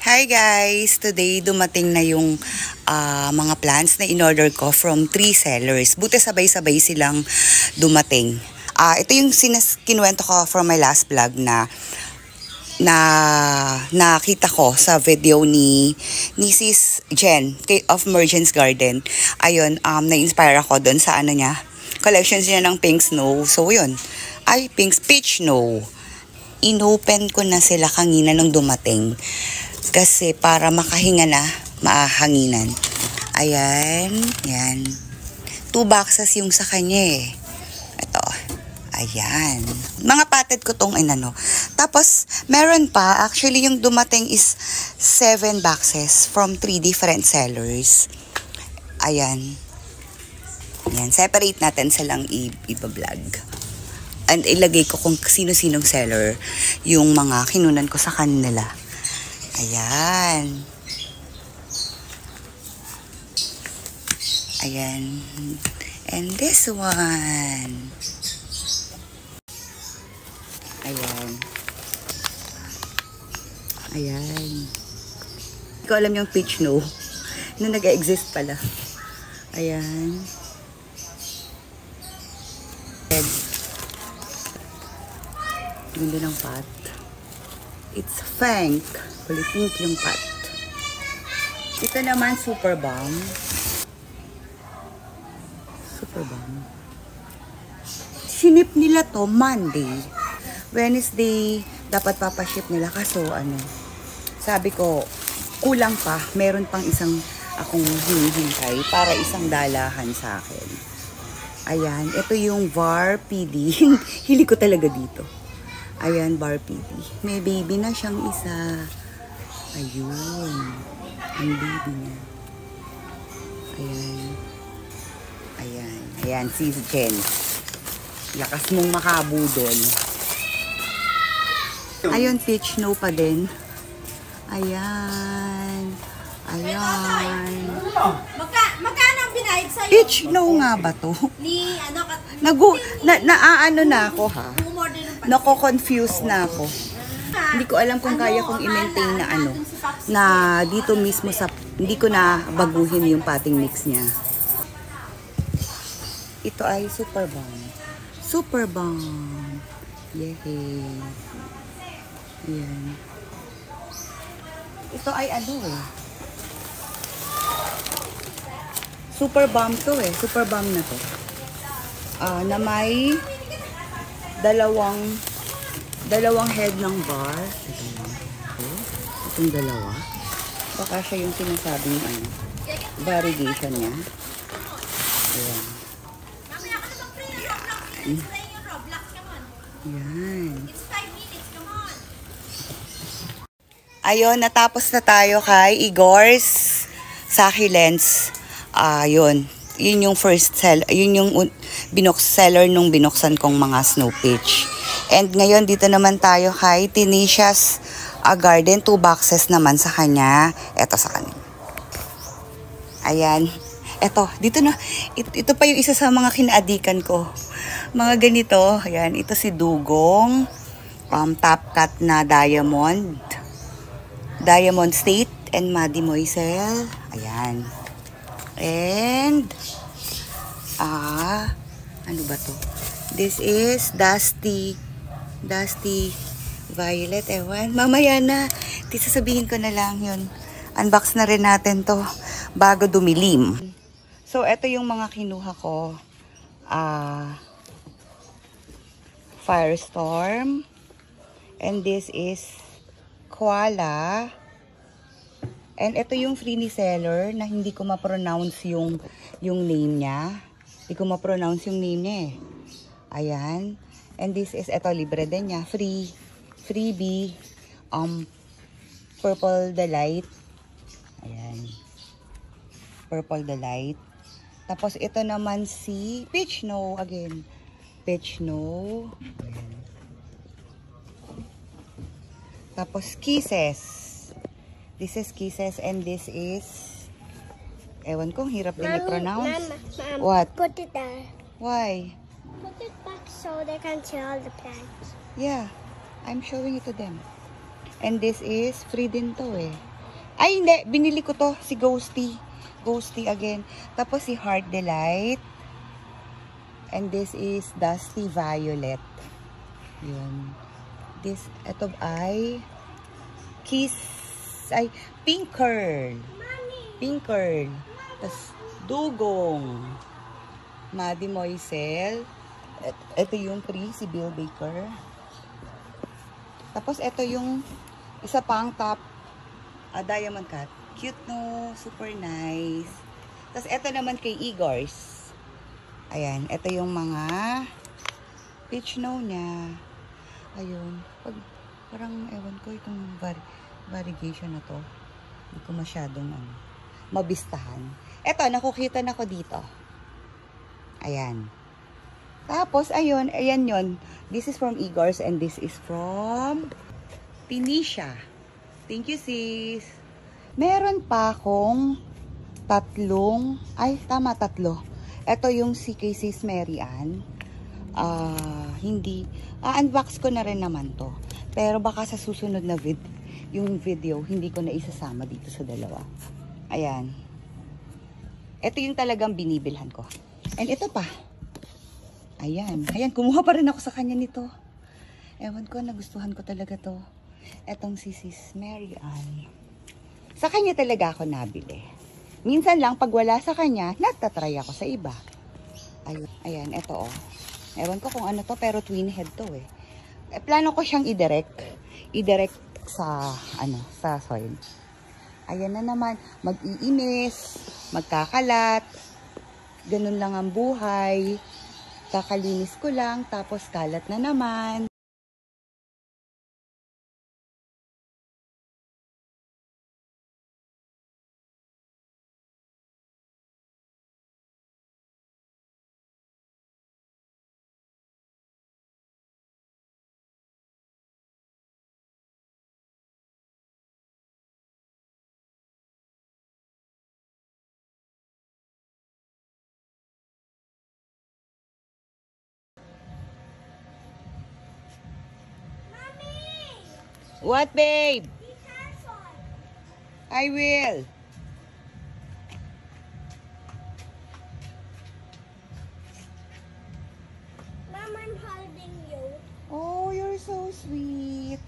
Hi guys! Today dumating na yung mga plants na in-order ko from 3 sellers. Buti sabay-sabay silang dumating. Ito yung kinuwento ko from my last vlog na nakita ko sa video ni Sis Jen of Merchants Garden. Ayun, na-inspire ako doon sa collections niya ng pink snow. So yun, peach snow. Inopen ko na sila kanina nung dumating. Kasi para makahinga na, mahanginan. Ayan, yan. 2 boxes yung sa kanya eh. Ito, ayan. Mga patid ko tong Tapos, meron pa, actually yung dumating is 7 boxes from 3 different sellers. Ayan. Ayan, separate natin silang i-vlog. And ilagay ko kung sino-sinong seller yung mga kinunan ko sa kanila. Ayan. Ayan. And this one. Ayan. Ayan. Hindi ko alam yung peach snow na nag-exist pala. Ayan. Ganda ng pot. It's Fank. Kulay pink yung pot. Ito naman super bomb. Super bomb. Sinip nila to Monday. Wednesday dapat papaship nila kaso sabi ko kulang pa. Meron pang isang akong hinihintay para isang dalahan sa akin. Ayan, ito yung VAR PD. Hili ko talaga dito. Ayan, VAR PD. May baby na siyang isa. Ayun. Ang baby niya. Ayan. Ayan. Ayan, Sis Jen. Lakas mong makabudol. Ayun, peach snow pa din. Ayan. Ayan. Magkano ang binayad sa'yo? Peach snow nga ba to? Ni na ako ha. Nako-confuse na ako. Hindi ko alam kung kaya kong i-maintain na dito mismo sa hindi ko na baguhin yung potting mix niya. Ito ay super bomb. Super bomb. Yay. Yan. Ito ay super bomb to eh. Super bomb na to. Na may dalawang head ng bar. Itong dalawa. Baka siya yung sinasabing variegation niya. Ayan. Ayan. Ayun, natapos na tayo kay Igor's Succulents. Yun. Yun yung first seller. Yun yung seller nung binuksan kong mga snow peach. And ngayon, dito naman tayo kay Tenicia's Garden. 2 boxes naman sa kanya. Ito sa kanya. Ayan. Ito. Dito na. Ito pa yung isa sa mga kinaadikan ko. Mga ganito. Ayan. Ito si Dugong. Top cut na diamond. Diamond State and Maddie Moiselle. Ayan. And ano ba to? This is Dusty Violet. Ewan. Mamaya na. Sasabihin ko na lang yun. Unbox na rin natin to bago dumilim. So, ito yung mga kinuha ko. Firestorm. And this is Koala. And ito yung free ni seller na hindi ko ma-pronounce yung name niya. Hindi ko ma-pronounce yung name niya eh. Ayan. And this is, ito libre din niya. Freebie. Purple Delight. Ayan. Purple Delight. Tapos ito naman si Peach Snow again. Peach Snow. Ayan. Tapos Kisses. This is Kisses and this is ewan kong hirap din i-pronounce. Mama, What? Put it there. Why? Put it back so they can see all the plants. Yeah. I'm showing it to them. And this is free din to eh. Ay, hindi. Binili ko to. Si Ghosty. Ghosty again. Tapos si Heart Delight. And this is Dusty Violet. Yun. Ito ay Kiss. Ay, Pink Curl. Pink Curl. Tapos Dugong. Maddie Moiselle. Ito yung 3, si Bill Baker. Tapos ito yung isa pang top. Diamond cut. Cute no. Super nice. Tapos ito naman kay Igors. Ayan. Ito yung mga peach snow niya. Ayun. Parang ewan ko itong variegation na to. Hindi ko masyadong mabistahan. Ito, nakukita na ko dito. Ayan. Tapos, ayun. Ayan yun. This is from Igors and this is from Pinisha. Thank you, sis. Meron pa akong tatlo. Ito yung si kay sis Mary Ann. Hindi. Unbox ko na rin naman to. Pero baka sa susunod na video, hindi ko na isasama dito sa dalawa. Ayan. Ito yung talagang binibilhan ko. And ito pa. Ayan. Ayan, kumuha pa rin ako sa kanya nito. Ewan ko, nagustuhan ko talaga to. Etong si sis Mary Ann. Sa kanya talaga ako nabili. Minsan lang, pag wala sa kanya, nagtatry ako sa iba. Ayun. Ayan, ito oh. Ewan ko kung ano to, pero twin head to eh. Plano ko siyang i-direct sa, sa soil. Ayan na naman, mag-iinis, magkakalat, ganun lang ang buhay. Kakalinis ko lang, tapos kalat na naman. What, babe? I will. Mom, I'm holding you. Oh, you're so sweet.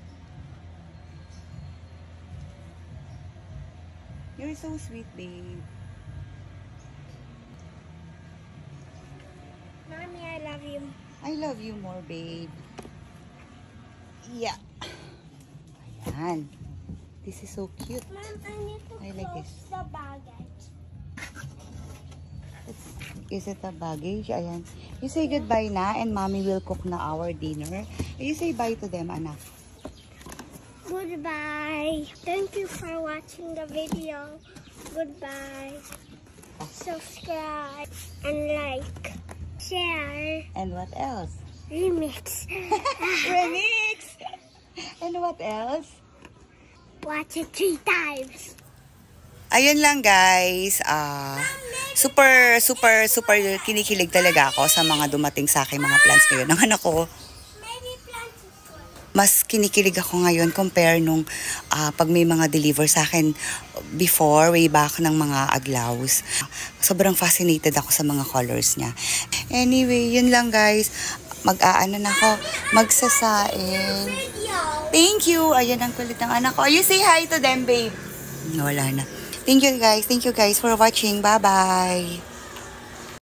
You're so sweet, babe. Mommy, I love you. I love you more, babe. Yeah. Ayan. This is so cute. Mom, I need to I like close this. the baggage. Is it a baggage? Ayan. You say goodbye na and mommy will cook na our dinner. You say bye to them, anak. Goodbye. Thank you for watching the video. Goodbye. Subscribe and like. Share. And what else? Remix. Remix! And what else? Watch it 3 times. Ayun lang guys, super kinikilig talaga ako sa mga dumating sa akin mga plants ngayon. Ang anak ko, Maybe plants is good. mas kinikilig ako ngayon compare nung pag may mga deliver sa akin before, way back ng mga aglaws. Sobrang fascinated ako sa mga colors niya. Anyway, yun lang guys. Mag-aano na ako, magsasaing. Thank you! Ayan ang kulit ng anak ko. You say hi to them, babe. Wala na. Thank you guys for watching. Bye-bye.